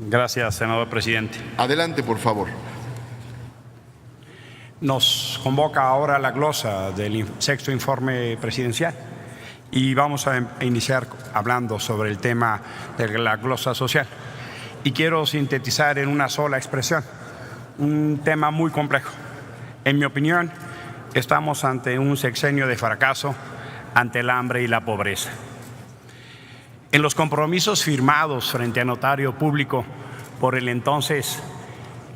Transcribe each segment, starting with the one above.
Gracias, senador presidente. Adelante, por favor. Nos convoca ahora la glosa del sexto informe presidencial y vamos a iniciar hablando sobre el tema de la glosa social. Y quiero sintetizar en una sola expresión un tema muy complejo. En mi opinión, estamos ante un sexenio de fracaso ante el hambre y la pobreza. En los compromisos firmados frente a notario público por el entonces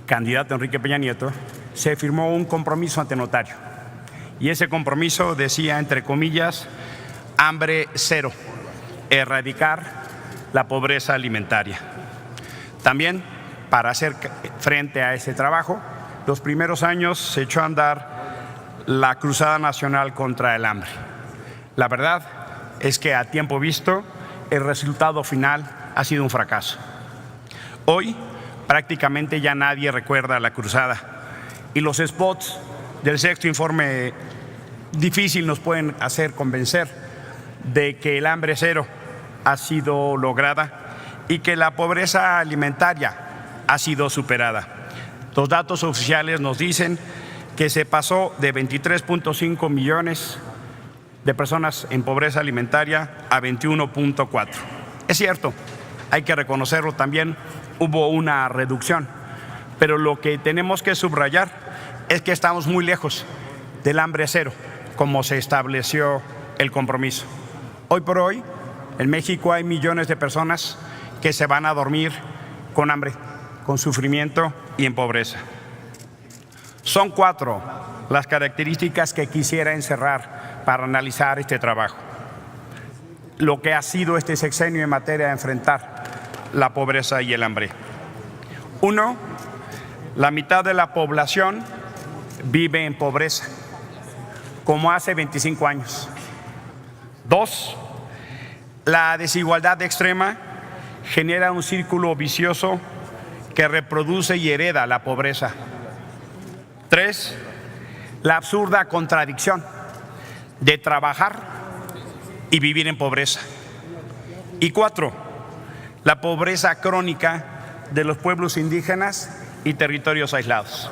candidato Enrique Peña Nieto, se firmó un compromiso ante notario. Y ese compromiso decía, entre comillas, hambre cero, erradicar la pobreza alimentaria. También, para hacer frente a ese trabajo, los primeros años se echó a andar la Cruzada Nacional contra el Hambre. La verdad es que a tiempo visto, el resultado final ha sido un fracaso. Hoy prácticamente ya nadie recuerda la cruzada y los spots del sexto informe difícil nos pueden hacer convencer de que el hambre cero ha sido lograda y que la pobreza alimentaria ha sido superada. Los datos oficiales nos dicen que se pasó de 23.5 millones de personas en pobreza alimentaria a 21.4. Es cierto, hay que reconocerlo también, hubo una reducción, pero lo que tenemos que subrayar es que estamos muy lejos del hambre cero, como se estableció el compromiso. Hoy por hoy, en México hay millones de personas que se van a dormir con hambre, con sufrimiento y en pobreza. Son 4 las características que quisiera encerrar para analizar este trabajo. Lo que ha sido este sexenio en materia de enfrentar la pobreza y el hambre. 1, la mitad de la población vive en pobreza, como hace 25 años. 2, la desigualdad extrema genera un círculo vicioso que reproduce y hereda la pobreza. 3, la absurda contradicción de trabajar y vivir en pobreza. Y 4, la pobreza crónica de los pueblos indígenas y territorios aislados.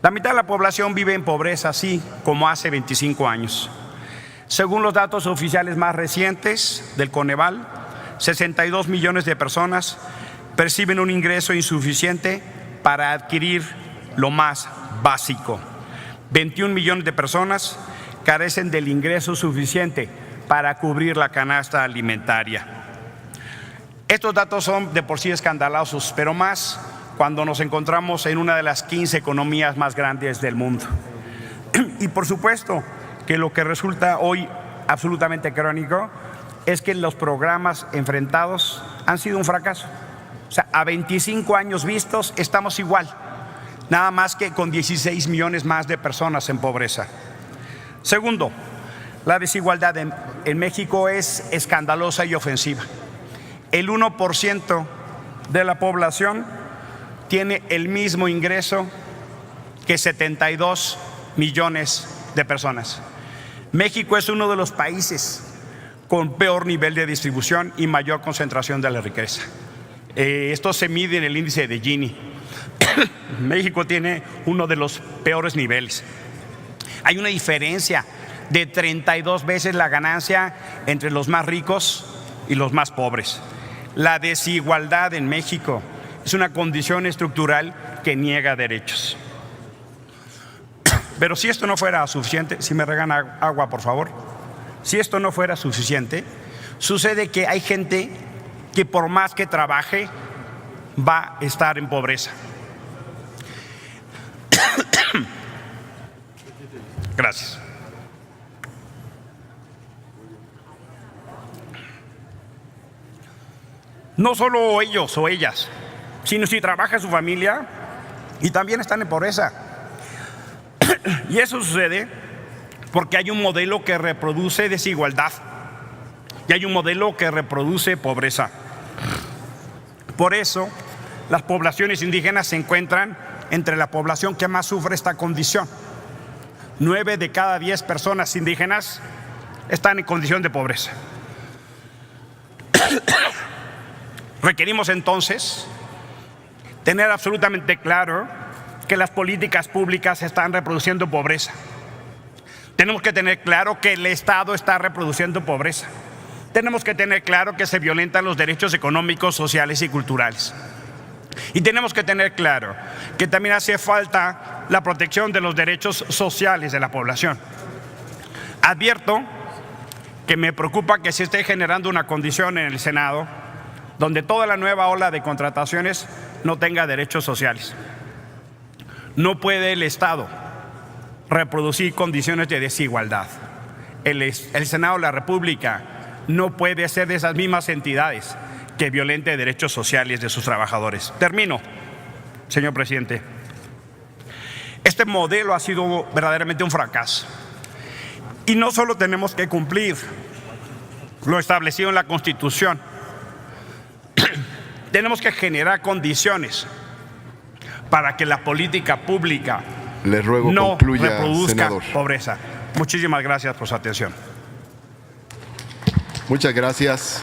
La mitad de la población vive en pobreza, así como hace 25 años. Según los datos oficiales más recientes del Coneval, 62 millones de personas perciben un ingreso insuficiente para adquirir lo más básico. 21 millones de personas carecen del ingreso suficiente para cubrir la canasta alimentaria. Estos datos son de por sí escandalosos, pero más cuando nos encontramos en una de las 15 economías más grandes del mundo. Y por supuesto que lo que resulta hoy absolutamente crónico es que los programas enfrentados han sido un fracaso. O sea, a 25 años vistos estamos igual, nada más que con 16 millones más de personas en pobreza. Segundo, la desigualdad en México es escandalosa y ofensiva. El 1% de la población tiene el mismo ingreso que 72 millones de personas. México es uno de los países con peor nivel de distribución y mayor concentración de la riqueza. Esto se mide en el índice de Gini. México tiene uno de los peores niveles. Hay una diferencia de 32 veces la ganancia entre los más ricos y los más pobres. La desigualdad en México es una condición estructural que niega derechos. Pero si esto no fuera suficiente, si me regalan agua, por favor. Si esto no fuera suficiente, sucede que hay gente que por más que trabaje va a estar en pobreza. Gracias. No solo ellos o ellas, sino si trabaja su familia y también están en pobreza. Y eso sucede porque hay un modelo que reproduce desigualdad y hay un modelo que reproduce pobreza. Por eso, las poblaciones indígenas se encuentran entre la población que más sufre esta condición. 9 de cada 10 personas indígenas están en condición de pobreza. Requerimos entonces tener absolutamente claro que las políticas públicas están reproduciendo pobreza. Tenemos que tener claro que el Estado está reproduciendo pobreza. Tenemos que tener claro que se violentan los derechos económicos, sociales y culturales. Y tenemos que tener claro que también hace falta la protección de los derechos sociales de la población. Advierto que me preocupa que se esté generando una condición en el Senado donde toda la nueva ola de contrataciones no tenga derechos sociales. No puede el Estado reproducir condiciones de desigualdad. El Senado de la República no puede ser de esas mismas entidades que violente derechos sociales de sus trabajadores. Termino, señor presidente. Este modelo ha sido verdaderamente un fracaso. Y no solo tenemos que cumplir lo establecido en la Constitución, tenemos que generar condiciones para que la política pública Le ruego no concluya, reproduzca senador. pobreza. Muchísimas gracias por su atención. Muchas gracias.